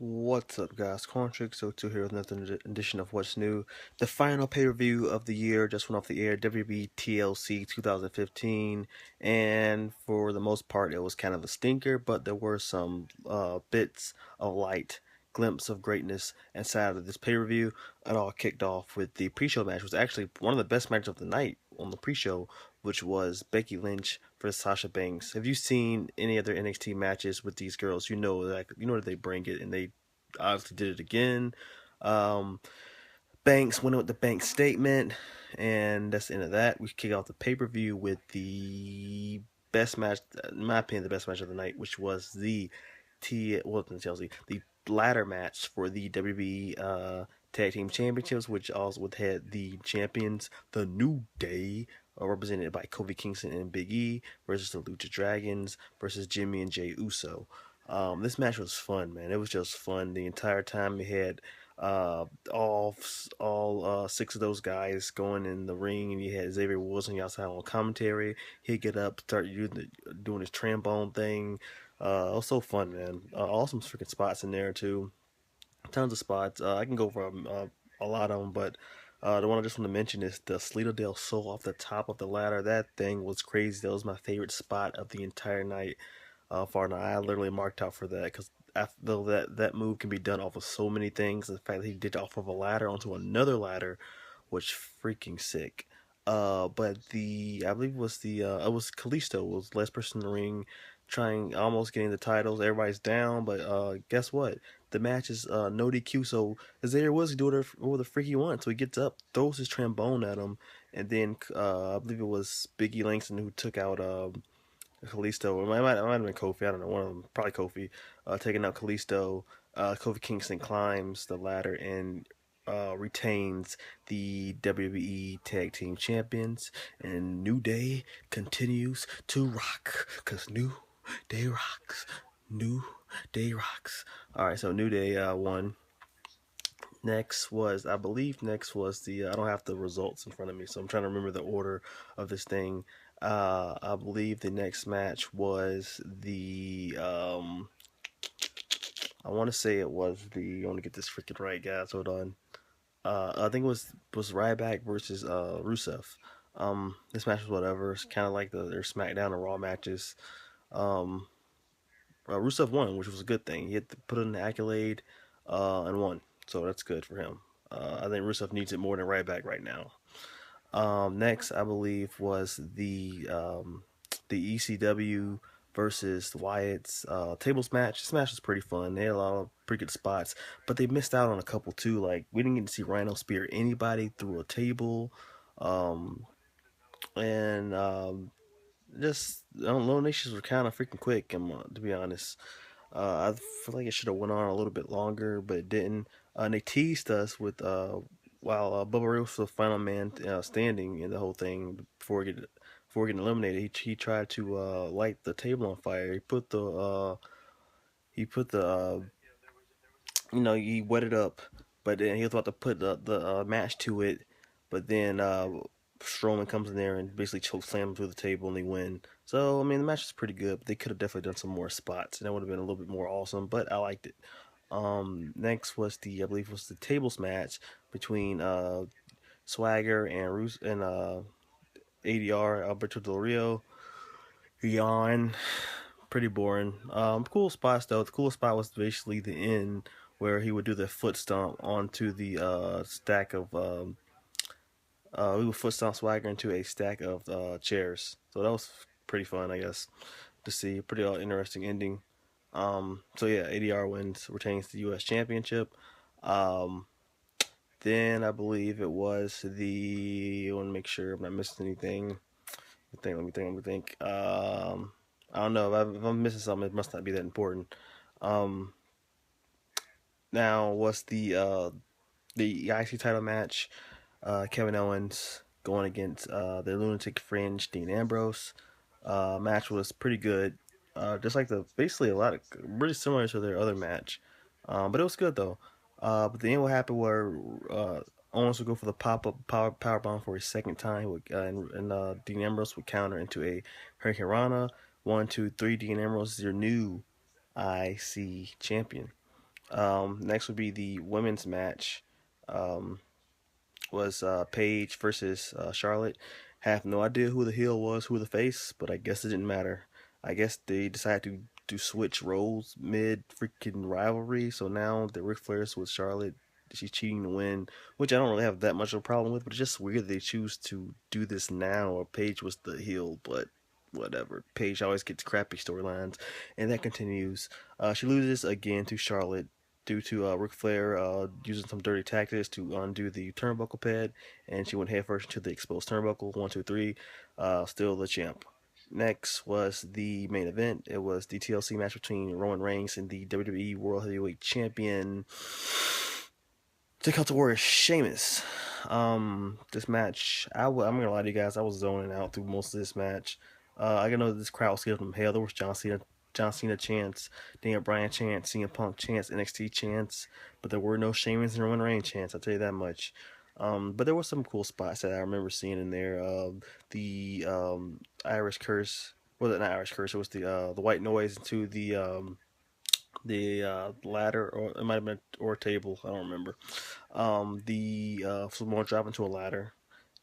What's up, guys? Corntrix02 here with another edition of What's New. The final pay-per-view of the year just went off the air, WWE TLC 2015, and for the most part, it was kind of a stinker, but there were some bits of light, glimpse of greatness inside of this pay-per-view. It all kicked off with the pre-show match, which was actually one of the best matches of the night on the pre-show, which was Becky Lynch versus Sasha Banks. Have you seen any other NXT matches with these girls? You know that they bring it, and they obviously did it again. Um, Banks went with the Banks statement, and that's the end of that. We kick off the pay per view with the best match, in my opinion, the best match of the night, which was the ladder match for the WWE Tag Team Championships, which also had the champions, the New Day, represented by Kofi Kingston and Big E, versus the Lucha Dragons versus Jimmy and Jey Uso. This match was fun, man. It was just fun the entire time. We had all six of those guys going in the ring, and you had Xavier Woods on the outside on commentary. He'd get up, start doing his trombone thing. It was so fun, man. Awesome freaking spots in there too. Tons of spots. I can go for a lot of them, but the one I just want to mention is the Salida del Sol off the top of the ladder. That thing was crazy. That was my favorite spot of the entire night. Far now, I literally marked out for that because though that move can be done off of so many things, the fact that he did it off of a ladder onto another ladder was freaking sick. But the I believe it was Kalisto was the last person in the ring, trying almost getting the titles. Everybody's down, but guess what? The match is no DQ, so Xavier Woods can do whatever the freak he wants. So he gets up, throws his trombone at him, and then I believe it was Biggie Langston who took out Kalisto, or it might have been Kofi. I don't know. One of them, probably Kofi, taking out Kalisto. Kofi Kingston climbs the ladder and retains the WWE Tag Team Champions, and New Day continues to rock because New Day rocks. New Day rocks. All right, so New Day won. Next was the I don't have the results in front of me, so I'm trying to remember the order of this thing. I believe the next match was the I want to say it was the I want to get this freaking right, guys. Hold on. I think it was Ryback versus Rusev. This match was whatever. It's kind of like their SmackDown and Raw matches. Um, Rusev won, which was a good thing. He had to put in the accolade and won, so that's good for him. I think Rusev needs it more than Ryback right now. Next, I believe, was the ECW versus the Wyatt's tables match. This match was pretty fun. They had a lot of pretty good spots, but they missed out on a couple too. Like we didn't get to see Rhino spear anybody through a table, um, and just eliminations were kind of freaking quick. To be honest, I feel like it should have went on a little bit longer, but it didn't. And they teased us with while Bubba Ray was the final man standing in the whole thing before getting eliminated. He tried to light the table on fire. He wet it up, but then he was about to put the match to it, but then Strowman comes in there and basically choke slams through the table and they win. So I mean the match is pretty good. But they could have definitely done some more spots and that would have been a little bit more awesome. But I liked it. Next was I believe it was the tables match between Swagger and ADR Alberto Del Rio. Yawn. Pretty boring. Cool spots though. The coolest spot was basically the end where he would do the foot stomp onto the stack of we would foot stomp Swagger into a stack of chairs. So that was pretty fun, I guess, to see. Pretty interesting ending. So yeah, ADR retains the U.S. Championship. Um, then I believe it was I want to make sure I'm not missing anything. Let me think. I don't know if I'm missing something. It must not be that important. Um, Now what's the IC title match? Kevin Owens going against the Lunatic Fringe, Dean Ambrose. Match was pretty good. Just like basically a lot of really similar to their other match, but it was good though. But the end what happened were Owens would go for the power bomb for a second time, and Dean Ambrose would counter into a Hurricane Rana. 1, 2, 3. Dean Ambrose is your new IC champion. Next would be the women's match. Um, was Paige versus Charlotte. Have no idea who the heel was, who the face, but I guess it didn't matter. I guess they decided to switch roles mid freaking rivalry, so now the Ric Flair's with Charlotte. She's cheating to win, which I don't really have that much of a problem with, but it's just weird they choose to do this now. Or Paige was the heel, but whatever. Paige always gets crappy storylines, and that continues. She loses again to Charlotte due to Ric Flair using some dirty tactics to undo the turnbuckle pad, and she went headfirst into the exposed turnbuckle. 1, 2, 3, still the champ. Next was the main event. It was the TLC match between Roman Reigns and the WWE World Heavyweight Champion Take Warrior Sheamus. This match, I'm gonna lie to you guys, I was zoning out through most of this match. I know this crowd was giving them hell. There was John Cena chants, Daniel Bryan chants, CM Punk chants, NXT chants, but there were no Sheamus and Roman Reigns chants. I'll tell you that much. But there were some cool spots that I remember seeing in there. The Irish Curse, well, not Irish Curse. It was the white noise into the ladder, or it might have been or a table. I don't remember. The someone drop into a ladder,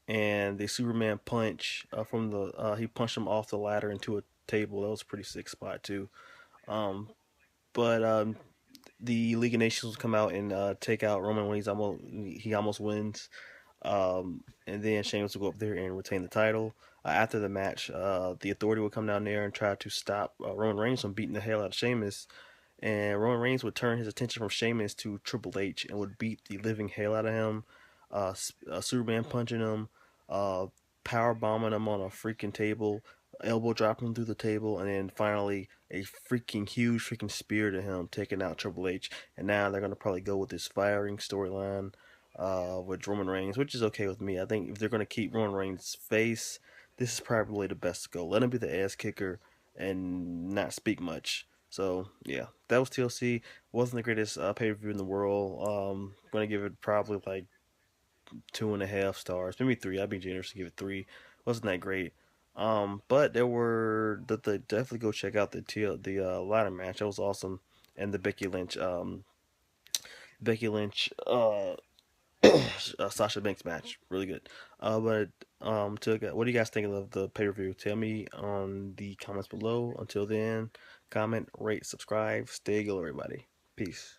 and the Superman punch from the he punched him off the ladder into a table. That was a pretty sick spot too. Um, but the League of Nations will come out and take out Roman when he almost wins. And then Sheamus will go up there and retain the title. After the match, the Authority will come down there and try to stop Roman Reigns from beating the hell out of Sheamus, and Roman Reigns would turn his attention from Sheamus to Triple H and would beat the living hell out of him, Superman punching him, uh, power bombing him on a freaking table, elbow dropping him through the table, and then finally a freaking huge freaking spear to him, taking out Triple H. And now they're gonna probably go with this firing storyline with Roman Reigns, which is okay with me. I think if they're gonna keep Roman Reigns' face, this is probably the best to go. Let him be the ass kicker and not speak much. So yeah, that was TLC. Wasn't the greatest pay per view in the world. Gonna give it probably like 2.5 stars, maybe three. I'd be generous to give it three. Wasn't that great. But there were definitely go check out the ladder match. That was awesome, and the Becky Lynch Sasha Banks match, really good. But what do you guys think of the pay per view? Tell me on the comments below. Until then, comment, rate, subscribe, stay good, everybody. Peace.